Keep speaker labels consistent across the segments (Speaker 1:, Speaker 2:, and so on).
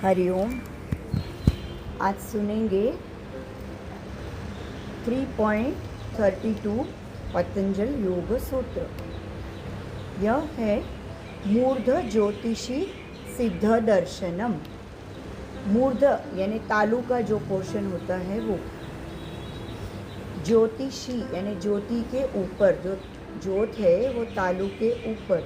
Speaker 1: हरिओम। आज सुनेंगे 3.32 पतंजल योग सूत्र। यह है मूर्ध ज्योतिषी सिद्ध दर्शनम। मूर्ध यानी तालु का जो पोर्शन होता है वो, ज्योतिषी यानी ज्योति के ऊपर, जो ज्योत है वो तालु के ऊपर,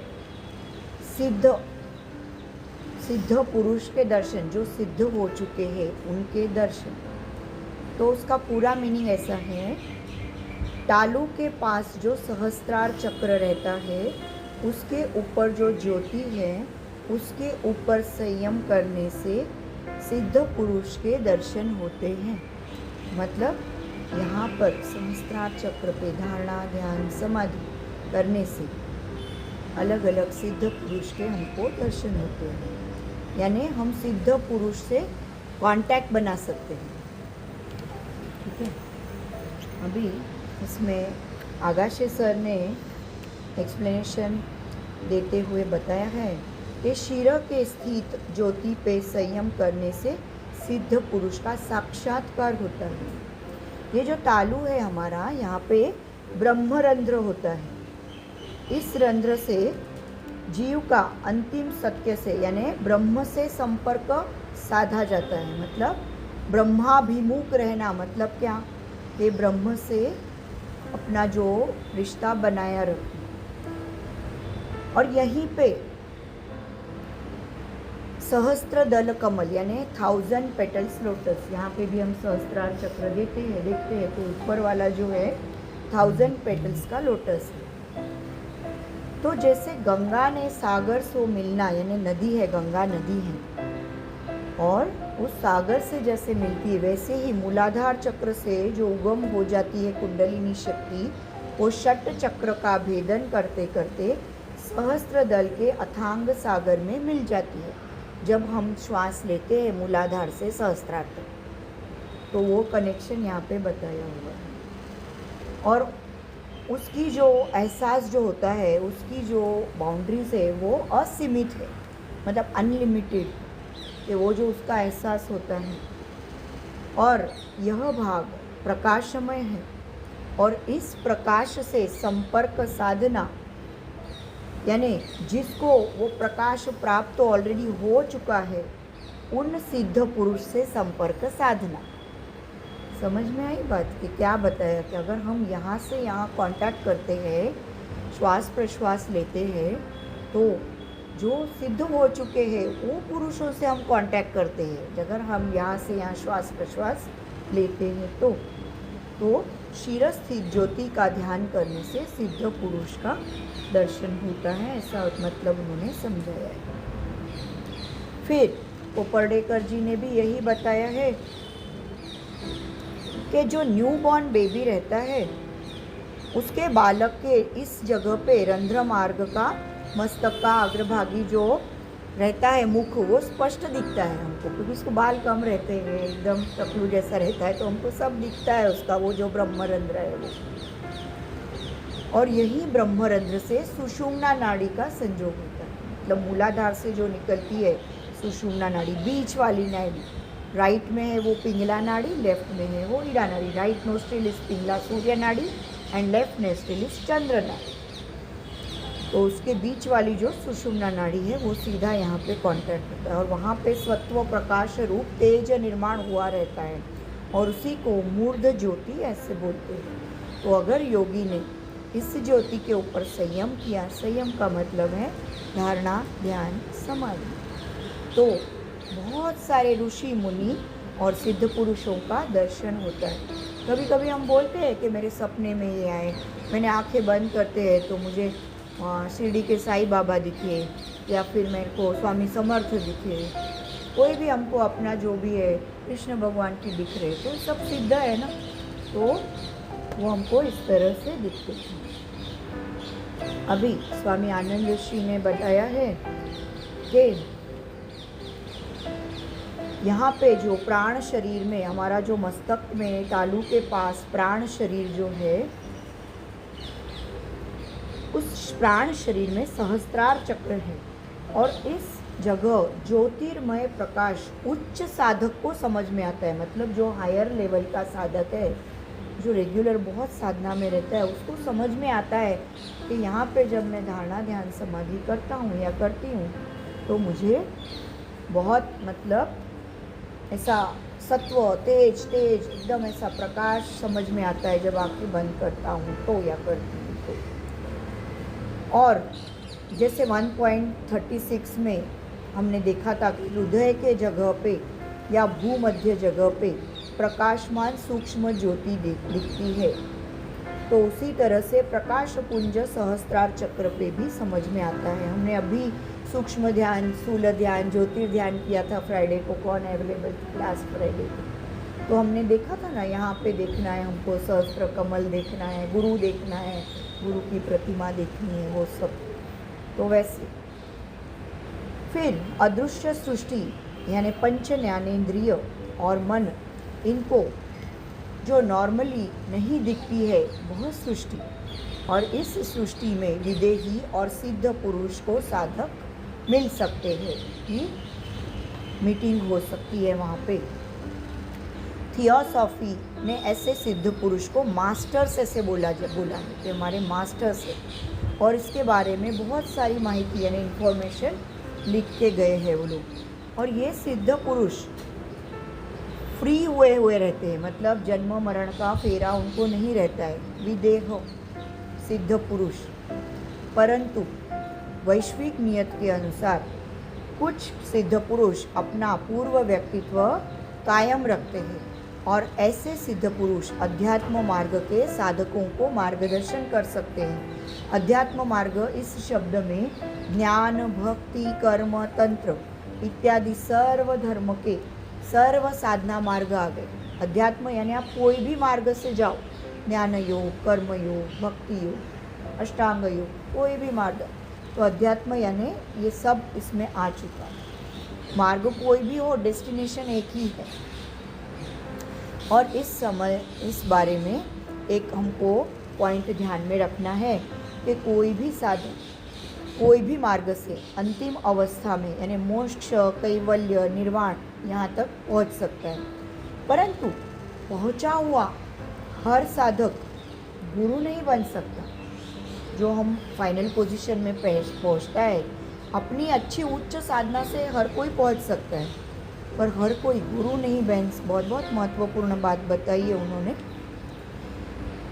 Speaker 1: सिद्ध पुरुष के दर्शन, जो सिद्ध हो चुके हैं उनके दर्शन। तो उसका पूरा मीनिंग ऐसा है, तालु के पास जो सहस्त्रार चक्र रहता है उसके ऊपर जो ज्योति है उसके ऊपर संयम करने से सिद्ध पुरुष के दर्शन होते हैं। मतलब यहाँ पर सहस्त्रार चक्र पे धारणा, ध्यान, समाधि करने से अलग अलग सिद्ध पुरुष के हमको दर्शन होते हैं, यानी हम सिद्ध पुरुष से कांटेक्ट बना सकते हैं। ठीक है, अभी इसमें आगाशे सर ने एक्सप्लेनेशन देते हुए बताया है कि शिर के स्थित ज्योति पे संयम करने से सिद्ध पुरुष का साक्षात्कार होता है। ये जो तालु है हमारा, यहाँ पे ब्रह्मरंध्र होता है। इस रंध्र से जीव का अंतिम सत्य से यानी ब्रह्म से संपर्क साधा जाता है। मतलब ब्रह्माभिमुख रहना, मतलब क्या कि ब्रह्म से अपना जो रिश्ता बनाया रखें। और यहीं पे सहस्त्र दल कमल यानी 1000 पेटल्स लोटस, यहाँ पे भी हम सहस्त्रार चक्र देखते हैं तो ऊपर वाला जो है 1000 पेटल्स का लोटस है। तो जैसे गंगा ने सागर से मिलना, यानी नदी है, गंगा नदी है, और उस सागर से जैसे मिलती है वैसे ही मूलाधार चक्र से जो उगम हो जाती है कुंडलिनी शक्ति, वो षट चक्र का भेदन करते करते सहस्त्र दल के अथांग सागर में मिल जाती है। जब हम श्वास लेते हैं मूलाधार से सहस्त्रार तक, तो वो कनेक्शन यहाँ पे बताया हुआ है। और उसकी जो एहसास जो होता है, उसकी जो बाउंड्रीज है वो असीमित है, मतलब अनलिमिटेड, कि वो जो उसका एहसास होता है। और यह भाग प्रकाशमय है, और इस प्रकाश से संपर्क साधना, यानी जिसको वो प्रकाश प्राप्त ऑलरेडी हो चुका है, उन सिद्ध पुरुष से संपर्क साधना। समझ में आई बात कि क्या बताया कि अगर हम यहाँ से यहाँ कांटेक्ट करते हैं, श्वास प्रश्वास लेते हैं, तो जो सिद्ध हो चुके हैं वो पुरुषों से हम कांटेक्ट करते हैं। अगर हम यहाँ से यहाँ श्वास प्रश्वास लेते हैं तो शिरस्थित ज्योति का ध्यान करने से सिद्ध पुरुष का दर्शन होता है, ऐसा मतलब उन्होंने समझाया है। फिर पोपर्डेकर जी ने भी यही बताया है कि जो न्यू बॉर्न बेबी रहता है उसके बालक के इस जगह पे रंध्र मार्ग का, मस्तक का अग्रभागी जो रहता है मुख, वो स्पष्ट दिखता है हमको, क्योंकि उसको बाल कम रहते हैं, एकदम टकलू जैसा रहता है, तो हमको सब दिखता है उसका वो जो ब्रह्मरंध्र है वो। और यही ब्रह्मरंध्र से सुषुम्ना नाड़ी का संयोग होता है। मतलब मूलाधार से जो निकलती है सुषुम्ना नाड़ी, बीच वाली नाड़ी, राइट में है वो पिंगला नाड़ी, लेफ्ट में है वो ईड़ा नाड़ी। राइट नोस्ट्रिल इज पिंगला सूर्य नाड़ी एंड लेफ्ट नोस्ट्रिल इज चंद्र नाड़ी। तो उसके बीच वाली जो सुषुम्ना नाड़ी है वो सीधा यहाँ पे कांटेक्ट होता है, और वहाँ पे सत्व प्रकाश रूप तेज निर्माण हुआ रहता है, और उसी को मूर्ध ज्योति ऐसे बोलते हैं। तो अगर योगी ने इस ज्योति के ऊपर संयम किया, संयम का मतलब है धारणा, ध्यान, समाधि, तो बहुत सारे ऋषि मुनि और सिद्ध पुरुषों का दर्शन होता है। कभी कभी हम बोलते हैं कि मेरे सपने में ये आए, मैंने आंखें बंद करते हैं तो मुझे शिरडी के साईं बाबा दिखे, या फिर मेरे को स्वामी समर्थ दिखे, कोई भी हमको अपना जो भी है कृष्ण भगवान की दिख रहे, तो सब सिद्ध है ना, तो वो हमको इस तरह से दिखते हैं। अभी स्वामी आनंद ऋषि ने बताया है कि यहाँ पे जो प्राण शरीर में, हमारा जो मस्तक में तालु के पास प्राण शरीर जो है, उस प्राण शरीर में सहस्त्रार चक्र है, और इस जगह ज्योतिर्मय प्रकाश उच्च साधक को समझ में आता है, मतलब जो हायर लेवल का साधक है, जो रेगुलर बहुत साधना में रहता है, उसको समझ में आता है कि यहाँ पे जब मैं धारणा ध्यान समाधि करता हूँ या करती हूँ तो मुझे बहुत मतलब ऐसा सत्व तेज एकदम ऐसा प्रकाश समझ में आता है जब आँखें बंद करता हूँ तो या करती हूँ तो। और जैसे 1.36 में हमने देखा था कि हृदय के जगह पे या भूमध्य जगह पे प्रकाशमान सूक्ष्म ज्योति दिखती है, तो उसी तरह से प्रकाश पुंज सहस्त्रार चक्र पे भी समझ में आता है। हमने अभी सूक्ष्म ध्यान, स्थूल ध्यान, ज्योतिर्ध्यान किया था फ्राइडे को, कौन अवेलेबल थी लास्ट फ्राइडे को, तो हमने देखा था ना, यहाँ पे देखना है हमको, सहस्त्र कमल देखना है, गुरु देखना है, गुरु की प्रतिमा देखनी है, वो सब। तो वैसे फिर अदृश्य सृष्टि यानी पंच ज्ञानेंद्रिय और मन, इनको जो नॉर्मली नहीं दिखती है वह सृष्टि, और इस सृष्टि में विदेही और सिद्ध पुरुष को साधक मिल सकते हैं कि मीटिंग हो सकती है वहाँ पे। थियोसॉफी ने ऐसे सिद्ध पुरुष को मास्टर्स ऐसे बोला है कि हमारे मास्टर्स है, और इसके बारे में बहुत सारी माहिती यानी इन्फॉर्मेशन लिख के गए हैं वो लोग। और ये सिद्ध पुरुष फ्री हुए रहते हैं, मतलब जन्म मरण का फेरा उनको नहीं रहता है, विदेह सिद्ध पुरुष। परंतु वैश्विक नियत के अनुसार कुछ सिद्ध पुरुष अपना पूर्व व्यक्तित्व कायम रखते हैं, और ऐसे सिद्ध पुरुष अध्यात्म मार्ग के साधकों को मार्गदर्शन कर सकते हैं। अध्यात्म मार्ग इस शब्द में ज्ञान, भक्ति, कर्म, तंत्र इत्यादि सर्व धर्म के सर्व साधना मार्ग आ गए। अध्यात्म यानी आप कोई भी मार्ग से जाओ, ज्ञान योग, कर्म योग, भक्ति योग, अष्टांग योग, कोई भी मार्ग, तो अध्यात्म यानी ये सब इसमें आ चुका है। मार्ग कोई भी हो, डेस्टिनेशन एक ही है। और इस समय इस बारे में एक हमको पॉइंट ध्यान में रखना है कि कोई भी साधन कोई भी मार्ग से अंतिम अवस्था में यानी मोक्ष, कैवल्य, निर्वाण यहाँ तक पहुँच सकता है। परंतु पहुँचा हुआ हर साधक गुरु नहीं बन सकता। जो हम फाइनल पोजीशन में पहुँचता है, अपनी अच्छी उच्च साधना से हर कोई पहुँच सकता है, पर हर कोई गुरु नहीं बन। बहुत महत्वपूर्ण बात बताई है उन्होंने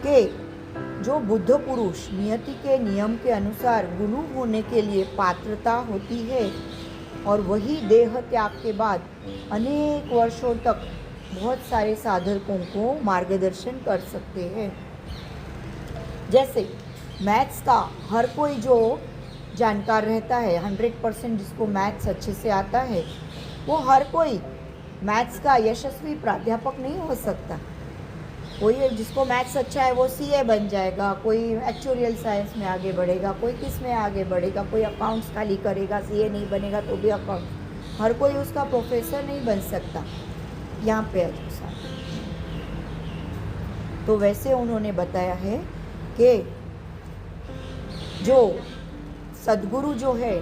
Speaker 1: कि जो बुद्ध पुरुष नियति के नियम के अनुसार गुरु होने के लिए पात्रता होती है, और वही देह त्याग के बाद अनेक वर्षों तक बहुत सारे साधकों को मार्गदर्शन कर सकते हैं। जैसे मैथ्स का हर कोई जो जानकार रहता है, 100% जिसको मैथ्स अच्छे से आता है, वो हर कोई मैथ्स का यशस्वी प्राध्यापक नहीं हो सकता। कोई जिसको मैथ्स अच्छा है वो सीए बन जाएगा, कोई एक्चुअरियल साइंस में आगे बढ़ेगा, कोई किस में आगे बढ़ेगा, कोई अकाउंट्स खाली करेगा, सीए नहीं बनेगा तो भी अकाउंट। हर कोई उसका प्रोफेसर नहीं बन सकता यहाँ पे ऐसा। तो वैसे उन्होंने बताया है कि जो सद्गुरु जो है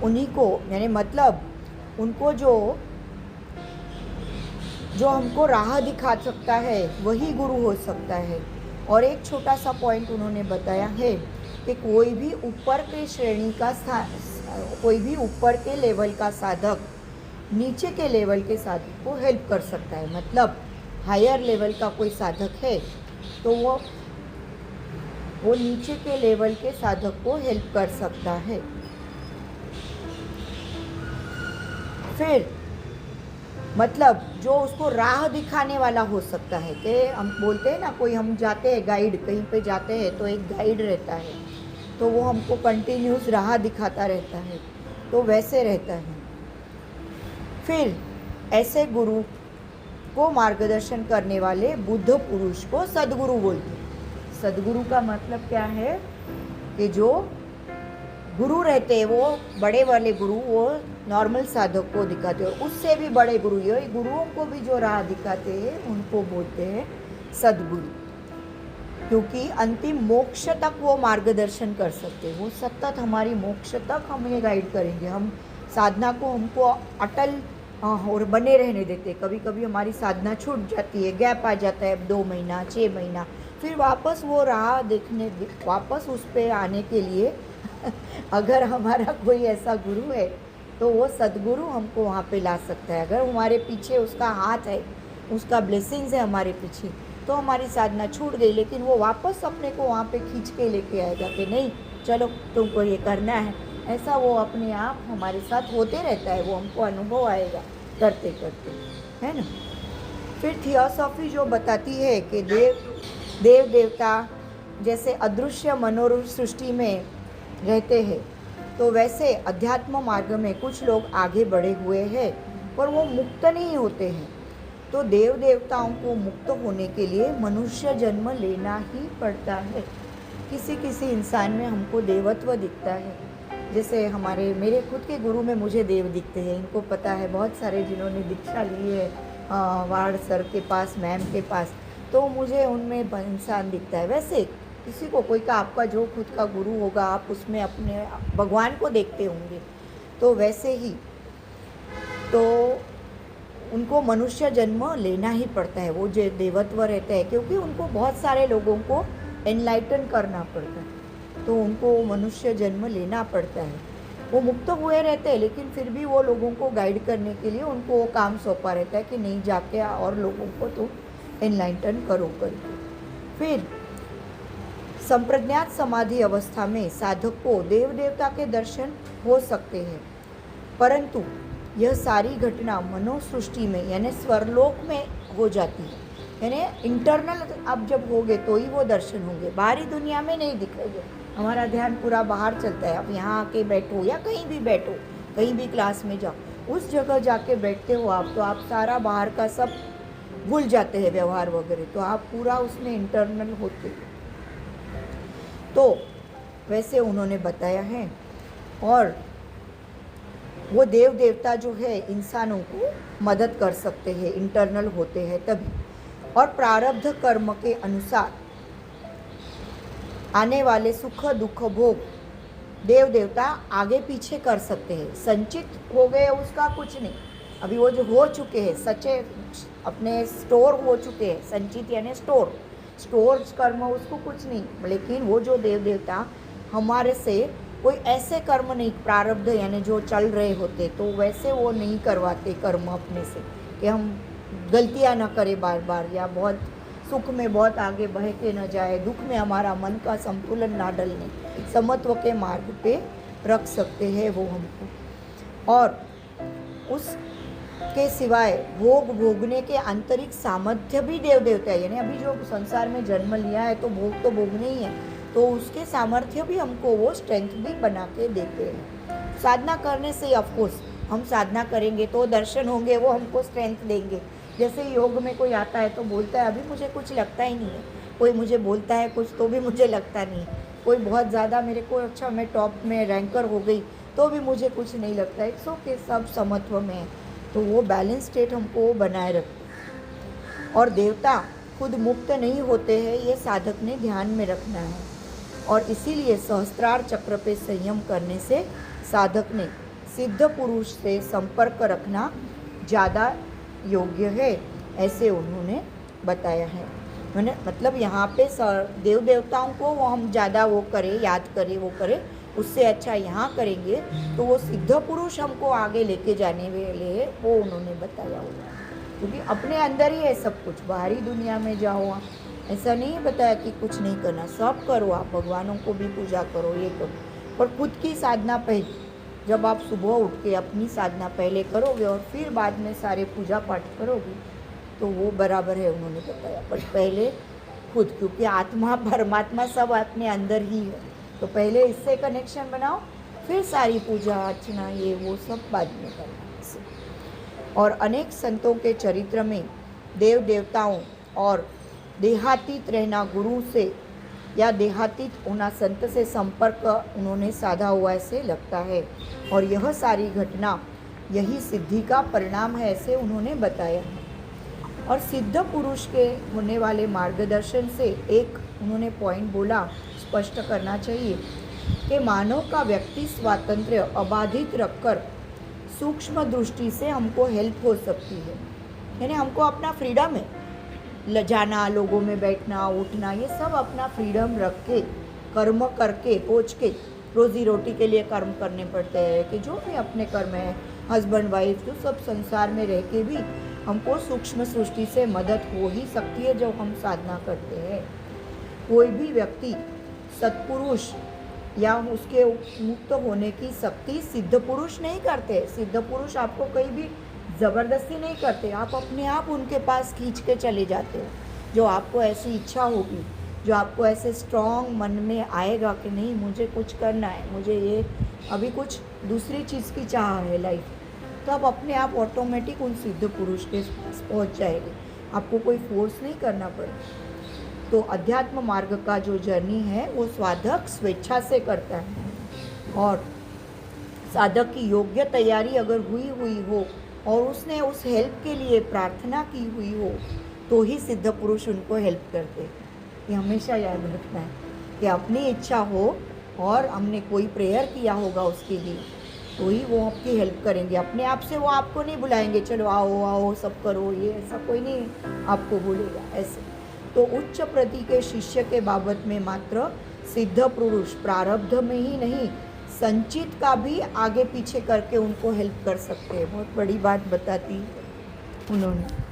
Speaker 1: उन्हीं को यानी मतलब उनको जो हमको राह दिखा सकता है वही गुरु हो सकता है। और एक छोटा सा पॉइंट उन्होंने बताया है कि कोई भी ऊपर के श्रेणी का कोई भी ऊपर के लेवल का साधक नीचे के लेवल के साधक को हेल्प कर सकता है। मतलब हायर लेवल का कोई साधक है तो वो नीचे के लेवल के साधक को हेल्प कर सकता है। फिर मतलब जो उसको राह दिखाने वाला हो सकता है कि हम बोलते हैं ना, कोई हम जाते हैं गाइड, कहीं पे जाते हैं तो एक गाइड रहता है, तो वो हमको कंटिन्यूस राह दिखाता रहता है, तो वैसे रहता है। फिर ऐसे गुरु को मार्गदर्शन करने वाले बुद्ध पुरुष को सद्गुरु बोलते हैं। सद्गुरु का मतलब क्या है कि जो गुरु रहते हैं, वो बड़े वाले गुरु वो नॉर्मल साधक को दिखाते हैं, उससे भी बड़े गुरु, ये गुरुओं को भी जो राह दिखाते हैं उनको बोलते हैं सद्गुरु। क्योंकि अंतिम मोक्ष तक वो मार्गदर्शन कर सकते, वो सतत हमारी मोक्ष तक हमें गाइड करेंगे। हम साधना को हमको अटल और बने रहने देते। कभी कभी हमारी साधना छूट जाती है, गैप आ जाता है 2 महीना 6 महीना, फिर वापस वो राह देखने, वापस उस पर आने के लिए अगर हमारा कोई ऐसा गुरु है तो वो सदगुरु हमको वहाँ पे ला सकता है। अगर हमारे पीछे उसका हाथ है, उसका ब्लेसिंग्स है हमारे पीछे, तो हमारी साधना छूट गई, लेकिन वो वापस अपने को वहाँ पे खींच के लेके आएगा कि नहीं चलो तुमको ये करना है। ऐसा वो अपने आप हमारे साथ होते रहता है, वो हमको अनुभव आएगा करते करते, है ना। फिर थियोसॉफी जो बताती है कि देव देवता जैसे अदृश्य मनोरूप सृष्टि में रहते हैं, तो वैसे अध्यात्म मार्ग में कुछ लोग आगे बढ़े हुए हैं पर वो मुक्त नहीं होते हैं। तो देव देवताओं को मुक्त होने के लिए मनुष्य जन्म लेना ही पड़ता है। किसी किसी इंसान में हमको देवत्व दिखता है, जैसे मेरे खुद के गुरु में मुझे देव दिखते हैं। इनको पता है, बहुत सारे जिन्होंने दीक्षा ली है वार्ड सर के पास, मैम के पास, तो मुझे उनमें इंसान दिखता है। वैसे किसी को कोई का आपका जो खुद का गुरु होगा, आप उसमें अपने भगवान को देखते होंगे, तो वैसे ही तो उनको मनुष्य जन्म लेना ही पड़ता है। वो जो देवत्व रहता है, क्योंकि उनको बहुत सारे लोगों को एनलाइटन करना पड़ता है, तो उनको मनुष्य जन्म लेना पड़ता है। वो मुक्त हुए रहते हैं, लेकिन फिर भी वो लोगों को गाइड करने के लिए उनको वो काम सौंपा रहता है कि नहीं जाके और लोगों को तो एनलाइटन करो करके। फिर संप्रज्ञात समाधि अवस्था में साधक को देव देवता के दर्शन हो सकते हैं, परंतु यह सारी घटना मनोसृष्टि में यानी स्वरलोक में हो जाती है। यानी इंटरनल आप जब होगे तो ही वो दर्शन होंगे, बाहरी दुनिया में नहीं दिखेंगे। हमारा ध्यान पूरा बाहर चलता है। आप यहाँ आके बैठो या कहीं भी बैठो, कहीं भी क्लास में जाओ, उस जगह जाके बैठते हो आप, तो आप सारा बाहर का सब भूल जाते हैं, व्यवहार वगैरह, तो आप पूरा उसमें इंटरनल होते हो। तो वैसे उन्होंने बताया है। और वो देव देवता जो है इंसानों को मदद कर सकते हैं, इंटरनल होते हैं तभी। और प्रारब्ध कर्म के अनुसार आने वाले सुख दुख भोग देव देवता आगे पीछे कर सकते हैं। संचित हो गए उसका कुछ नहीं, अभी वो जो हो चुके हैं सच्चे अपने स्टोर हो चुके हैं, संचित यानी स्टोर कर्म उसको कुछ नहीं। लेकिन वो जो देव देवता हमारे से कोई ऐसे कर्म नहीं, प्रारब्ध यानी जो चल रहे होते, तो वैसे वो नहीं करवाते कर्म अपने से कि हम गलतियां ना करें बार बार, या बहुत सुख में बहुत आगे बह के न जाए, दुख में हमारा मन का संतुलन ना डलने, समत्व के मार्ग पे रख सकते हैं वो हमको। और उसके सिवाय भोग भोगने के आंतरिक सामर्थ्य भी देव देवता है। यानी अभी जो संसार में जन्म लिया है तो भोग तो भोगने ही है, तो उसके सामर्थ्य भी हमको वो स्ट्रेंथ भी बना के देते हैं। साधना करने से ऑफकोर्स हम साधना करेंगे तो दर्शन होंगे, वो हमको स्ट्रेंथ देंगे। जैसे योग में कोई आता है तो बोलता है अभी मुझे कुछ लगता ही नहीं है, कोई मुझे बोलता है कुछ तो भी मुझे लगता नहीं है, कोई बहुत ज़्यादा मेरे को अच्छा मैं टॉप में रैंकर हो गई तो भी मुझे कुछ नहीं लगता है। इट्स ओके, सब समत्व में है, तो वो बैलेंस स्टेट हमको बनाए रखते। और देवता खुद मुक्त नहीं होते हैं, ये साधक ने ध्यान में रखना है। और इसीलिए सहस्त्रार चक्र पे संयम करने से साधक ने सिद्ध पुरुष से संपर्क रखना ज़्यादा योग्य है, ऐसे उन्होंने बताया है। मैंने मतलब यहाँ पे देव देवताओं को वो हम ज़्यादा वो करें, याद करें, वो करें, उससे अच्छा यहाँ करेंगे तो वो सिद्ध पुरुष हमको आगे लेके जाने वाले हैं, वो उन्होंने बताया हुआ। क्योंकि अपने अंदर ही है सब कुछ, बाहरी दुनिया में जाओ ऐसा नहीं बताया कि कुछ नहीं करना, सब करो, आप भगवानों को भी पूजा करो, ये करो, पर खुद की साधना पहले, जब आप सुबह उठ के अपनी साधना पहले करोगे और फिर बाद में सारे पूजा पाठ करोगे तो वो बराबर है, उन्होंने बताया। पर पहले खुद, क्योंकि आत्मा परमात्मा सब अपने अंदर ही है, तो पहले इससे कनेक्शन बनाओ, फिर सारी पूजा अर्चना ये वो सब बाद में करना इससे। और अनेक संतों के चरित्र में देव देवताओं और देहातीत रहना गुरु से या देहातीत होना संत से संपर्क उन्होंने साधा हुआ ऐसे लगता है। और यह सारी घटना यही सिद्धि का परिणाम है, ऐसे उन्होंने बताया है। और सिद्ध पुरुष के होने वाले मार्गदर्शन से एक उन्होंने पॉइंट बोला, स्पष्ट करना चाहिए कि मानव का व्यक्ति स्वातंत्र्य अबाधित रखकर सूक्ष्म दृष्टि से हमको हेल्प हो सकती है। यानी हमको अपना फ्रीडम है, जाना, लोगों में बैठना, उठना, ये सब अपना फ्रीडम रख के कर्म करके पहुँच के रोज़ी रोटी के लिए कर्म करने पड़ते हैं कि जो भी अपने कर्म है, हस्बैंड वाइफ जो सब संसार में रह के भी हमको सूक्ष्म सृष्टि से मदद हो ही सकती है जो हम साधना करते हैं। कोई भी व्यक्ति सत्पुरुष या उसके मुक्त होने की शक्ति सिद्ध पुरुष नहीं करते। सिद्ध पुरुष आपको कहीं भी ज़बरदस्ती नहीं करते, आप अपने आप उनके पास खींच के चले जाते हो। जो आपको ऐसी इच्छा होगी, जो आपको ऐसे स्ट्रॉन्ग मन में आएगा कि नहीं मुझे कुछ करना है, मुझे ये अभी कुछ दूसरी चीज़ की चाह है लाइफ, तो आप अपने आप ऑटोमेटिक उन सिद्ध पुरुष के पास पहुँच जाएंगे, आपको कोई फोर्स नहीं करना पड़े। तो अध्यात्म मार्ग का जो जर्नी है वो साधक स्वेच्छा से करता है, और साधक की योग्य तैयारी अगर हुई हो और उसने उस हेल्प के लिए प्रार्थना की हुई हो तो ही सिद्ध पुरुष उनको हेल्प करते हैं। ये हमेशा याद रखना है कि अपनी इच्छा हो और हमने कोई प्रेयर किया होगा उसके लिए तो ही वो आपकी हेल्प करेंगे। अपने आप से वो आपको नहीं बुलाएंगे, चलो आओ आओ सब करो, ये ऐसा कोई नहीं आपको बोलेगा ऐसे। तो उच्च प्रति के शिष्य के बाबत में मात्र सिद्ध पुरुष प्रारब्ध में ही नहीं, संचित का भी आगे पीछे करके उनको हेल्प कर सकते हैं। बहुत बड़ी बात बताती उन्होंने।